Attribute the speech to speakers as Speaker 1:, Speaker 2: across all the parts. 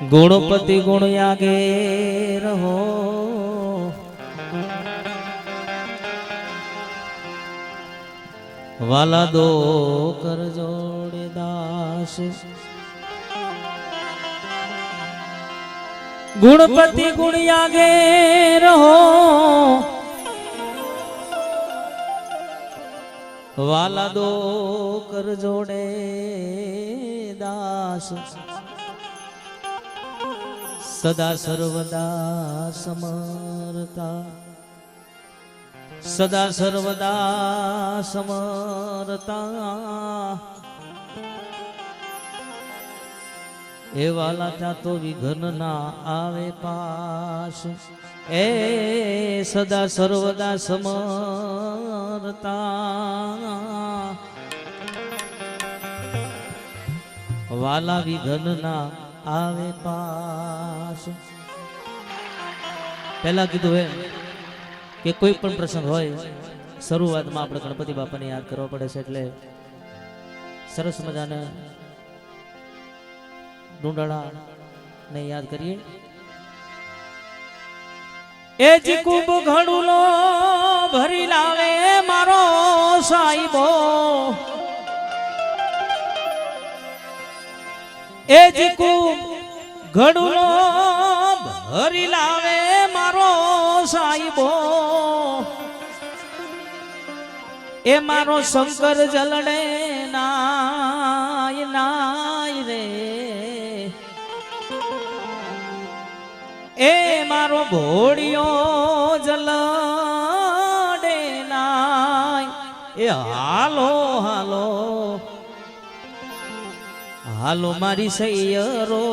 Speaker 1: गुणपति गुण आगे रहो, वाला दो कर जोड़े दास। गुणपति गुण आगे रहो, वाला दो कर जोड़े दास। सदा सर्वदा समर्था, सदा सर्वदा समर्था। ए वाला चातो विघ्न ना आवे पास। ए सदा सर्वदा समर्था, वाला विघ्न ना आवे पास। पहला कीधु है कि कोई पण प्रसंग होय शुरुआत में આપણે ગણપતિ બાપાને યાદ કરવો પડે છે, એટલે સરસ મજાને ડુંડાળા ને યાદ કરીએ। એ જી કુબ ઘડુલો ભરી લાવે મારો સાઈબો, એ જી કુબ ઘડુલો ભરી લાવે મારો સાઈબો। એ મારો શંકર જલડે નાય નાય રે, એ મારો ભોળિયો જલડે નાય। એ હાલો હાલો હાલો મારી સૈયરો,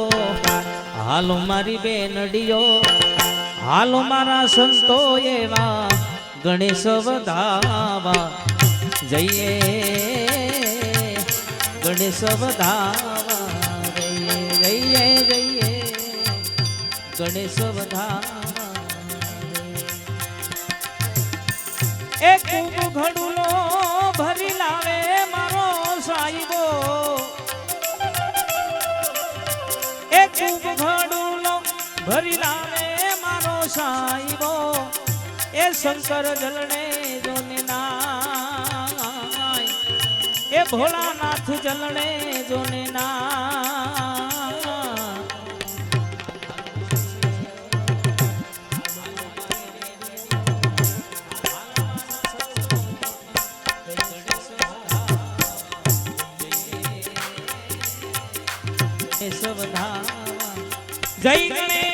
Speaker 1: હાલો મારી બેનડીઓ, હાલો મારા સંતો એવા ગણેશ વધાવા જઈએ, ગણેશ વધાવા જઈએ જઈએ જઈએ, ગણેશ વધાવા। એ ખૂબ ઘડુલો ભરી લાવે મારો સાઈબો, એ ખૂબ ઘડુલો ભરી લાવે મારો સાઈબો। એ શંકર જલણે જોને નાય, એ ભોળાનાથ જલણે જોને નાય। જય ગણેશ।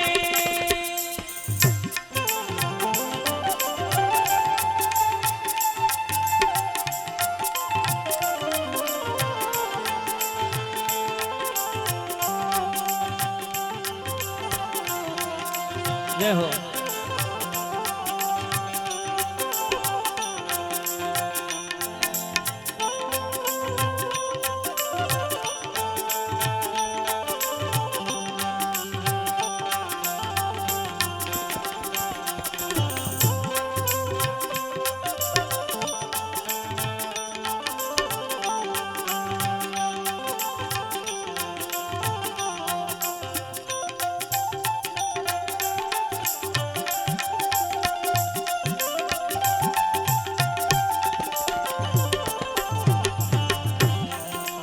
Speaker 1: जय हो।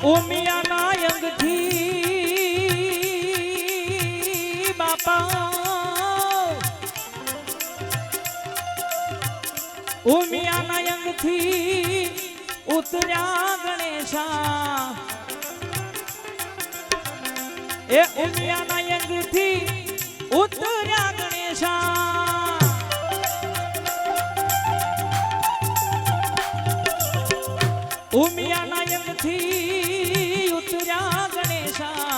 Speaker 1: ઉમિયા નાયંગ થી બાપા, ઉમિયા નાયંગ થી ઉતર્યા ગણેશા। એ ઉમિયા નાયંગ થી ઉતર્યા ગણેશા। ઉમિયા નાયંગ થી ઉતર્યા ગણેશા।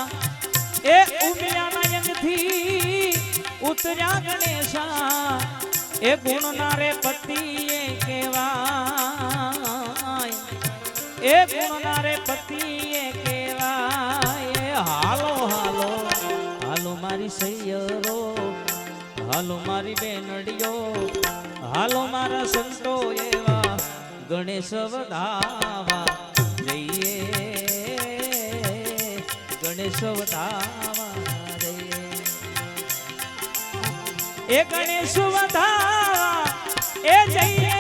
Speaker 1: એ ઉમિયા નાયંગ થી ઉતર્યા ગણેશા। એ ગુણના રે પતિએ કહેવાય, એ ગુણના રે પતિએ કહેવાય। હાલો હાલો હાલો મારી સૈયરો, હાલો મારી બેનડીઓ, હાલો મારા સંતો એવા ગણેશ વધાવા જઈએ, ગણેશ વધાવા જઈએ। એ ગણેશ વધાવા એ જઈએ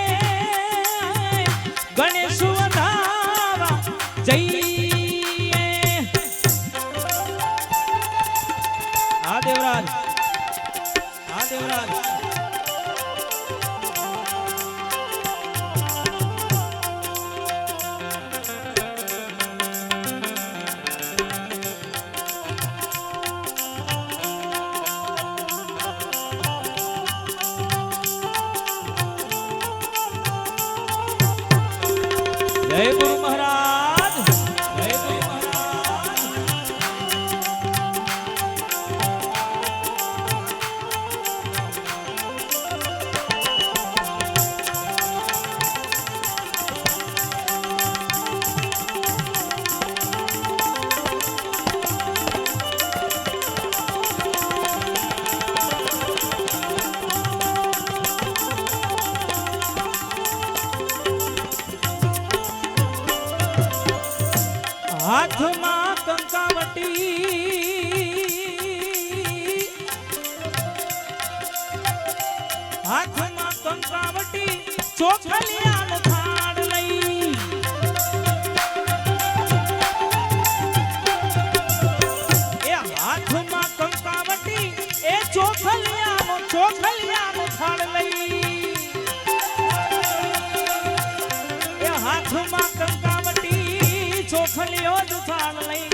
Speaker 1: ગણેશ વધાવા જઈએ આ દેવરાજ જય ગુરુ મહારાજ જય ગુરુ મહારાજ હાથમાં કંકાવટી ચોખલિયાનો થાળ લઈ એ હાથમાં કંકાવટી એ ચોખલિયાનો થાળ લઈ એ હાથમાં કંકાવટી ચોખલિયો થાળ લઈ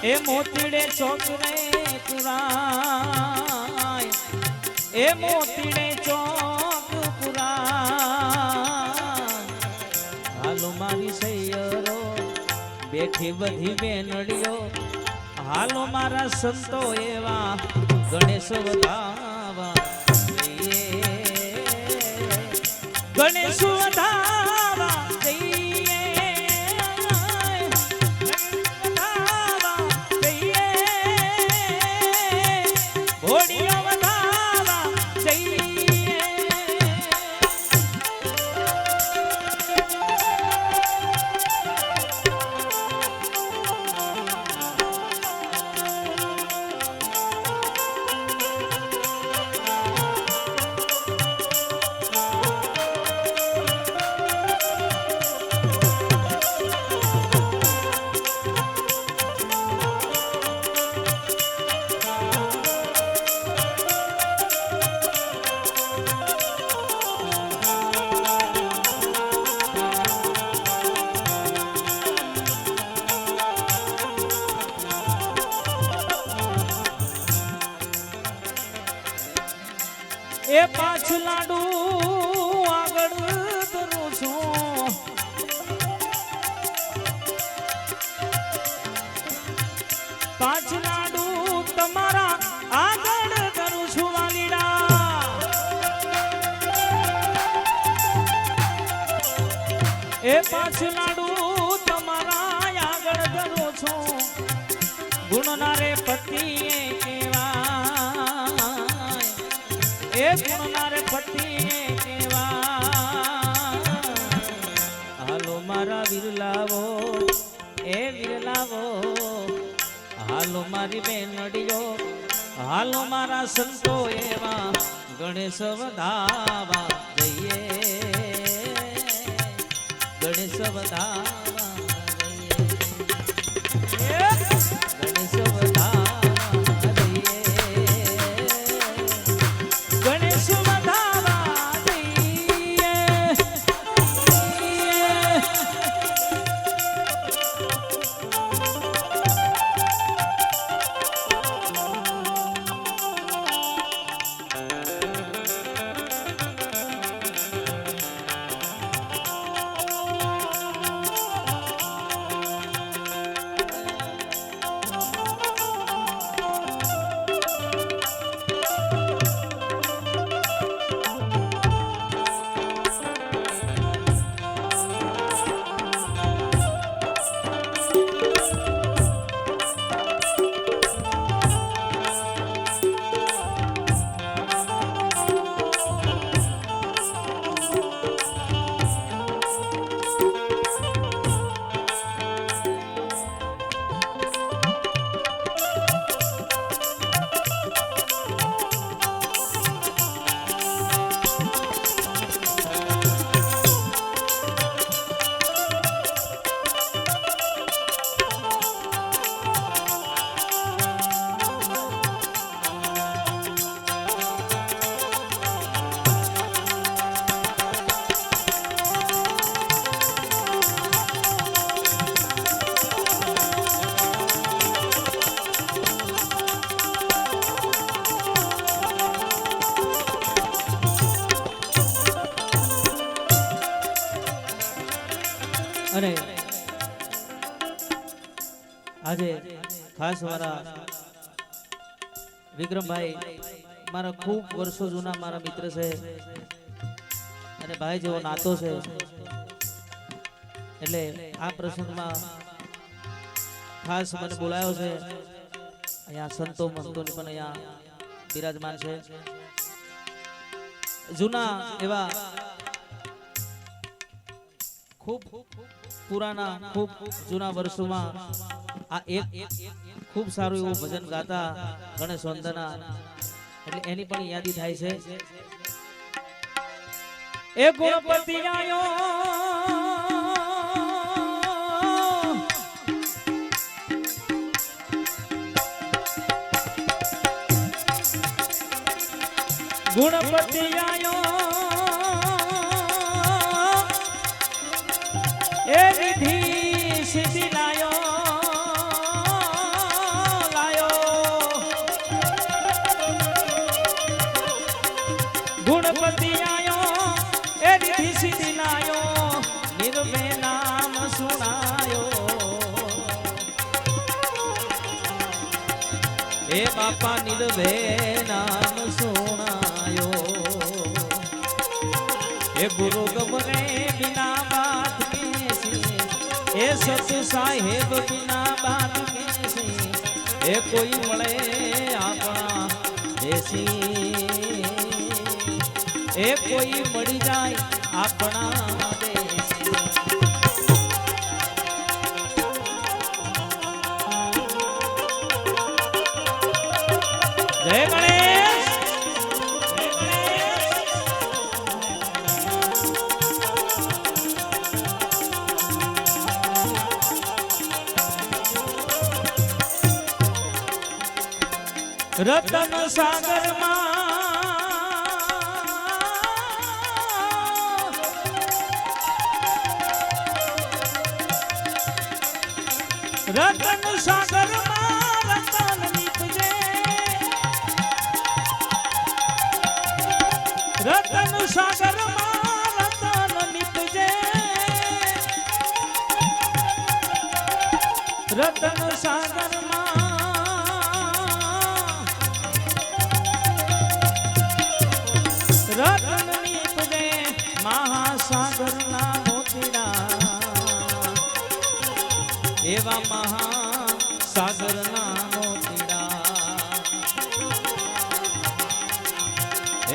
Speaker 1: એ મોતીડે ચોકરે પુરાય એ મોતીડે ચોક પુરાય હાલો મારી સૈયરો બેઠી બધી બેનડીઓ હાલો મારા સંતો એવા ગણેશ વધાવા ગણેશ વધાવા એ પાછલાડુ આગળ કરું છું પાછલાડુ તમારા આગળ કરું છું વાલીડા એ પાછલાડુ તમારા આગળ કરું છું ગુણના રે પતિએ એ ગુણનાર પતિએ કેવા હાલો મારા વિરલાવો એ વિરલાવો હાલો મારી બેનડીઓ હાલો મારા સંતો એવા ગણેશ વધાવા જઈએ ગણેશ વધાવા જઈએ ગણેશ વધાવા અને આજે ખાસ મારા વિક્રમભાઈ મારા ખૂબ વર્ષો જૂના મારા મિત્ર છે અને ભાઈ જેવો નાતો છે, એટલે આ પ્રસંગમાં ખાસ મને બોલાયો છે. અહીંયા સંતો મંતોની પણ અહીંયા બિરાજમાન છે. જૂના એવા ખૂબ પુરાના ખૂબ જૂના વર્ષોમાં આ એક ખૂબ સારું એવું ભજન ગાતા ગણેશ વંદના, એટલે એની પણ યાદી થાય છે. એ ગણપતિ આયો ગુણપતિ આયો એ વિધિ સિદ્ધિ લાયો ગુણપતિ આયો એ વિધિ સિદ્ધિ લાયો નિર્ભય નામ સુણાયો એ બાપા નિર્ભય નામ સુણાયો એ ગુરુ ગમરે बिना बात कैसी ए सत साहेब बिना बात कैसी ए कोई मळे आपा देसी ए कोई मળી જાય આપણા દેશી. જય ગણેશ. રતન સાગર રતન સાગર રતન નીપજે રતન સાગર રતન નીપજે રતન સાગર રતન નીપજે મહાસાગર ના મોતીડા એવા મહાસાગર ના મોતીડા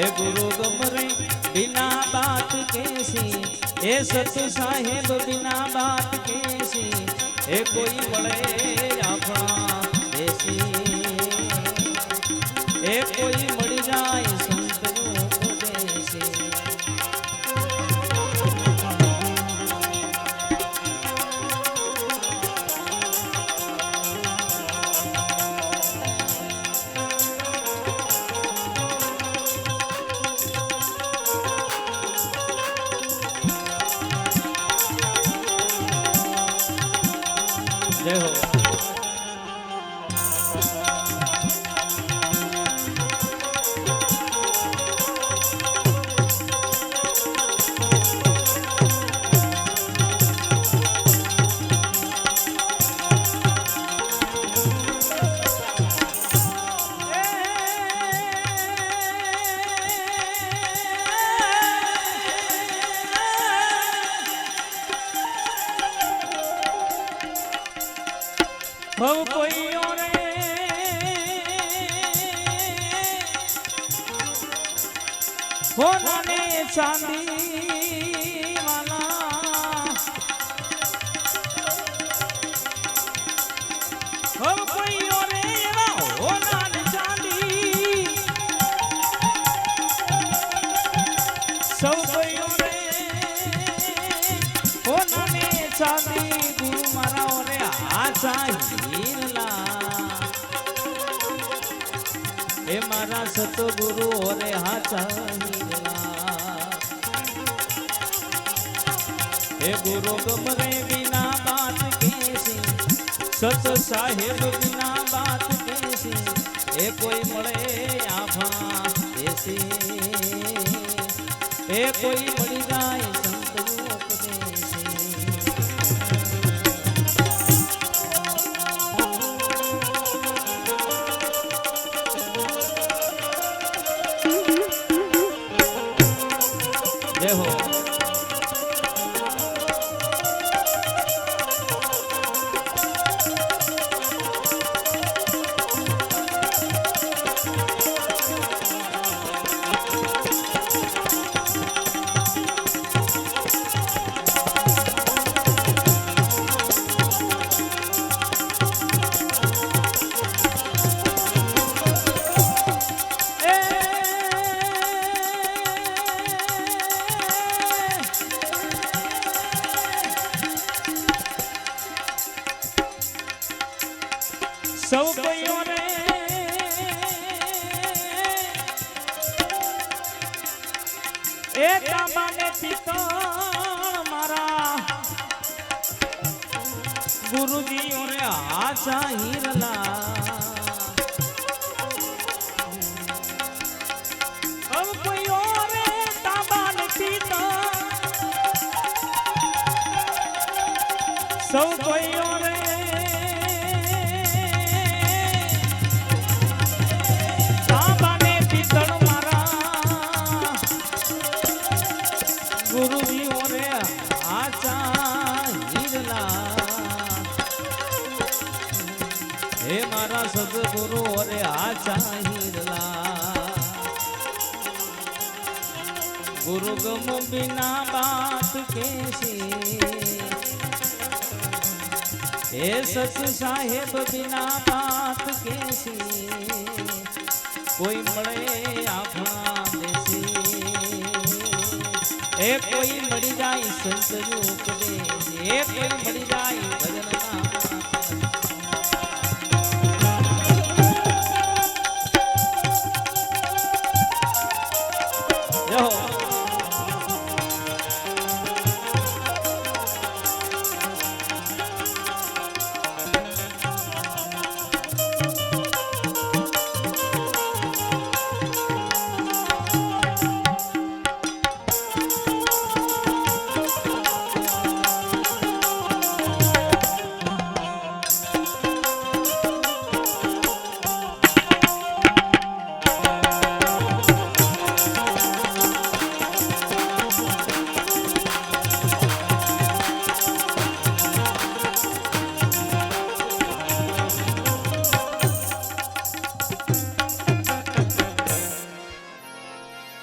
Speaker 1: એ ગુરુ ગમરે बिना बात कैसी ए सत साहेब बिना बात कैसी ए कोई મળે આપણા દેશી એ કોઈ મળી જાય સંતનું ઉપદેશી. જય હો. ભવ કોઈ ઓરે હોના ને ચાંદી વાલા ભવ કોઈ ઓરે હોના ને ચાંદી સૌ કોઈ ઓરે હોના ને ચાંદી ગુરુ મારા ઓરે આચાઈ એ મારા સતગુરુ ઓરે હાચા એ ગુરુ ગમરે बिना बात कैसी सत साहेब बिना बात कैसी ए कोई મળે આભા દેશી એ કોઈ મળી જાય સંતનો ઉપદેશી. એ તાંબા ને પિત્તળ મારા ગુરુજી ઓરે આચા હીરલા अब कोई और तांबा ने પિત્તળ સૌ કોઈ और તાંબા ને પિત્તળ મારા ગુરુજી ઓરે આચા હીરલા હે મારા સદગુરુ ઓરે આચા હીરલા गुरु गम बिना बात कैसे हे सच साहेब बिना बात कैसे कोई मळे आपना देसे ए कोई मरी जाए संत रूप दे ए कोई मरी जाए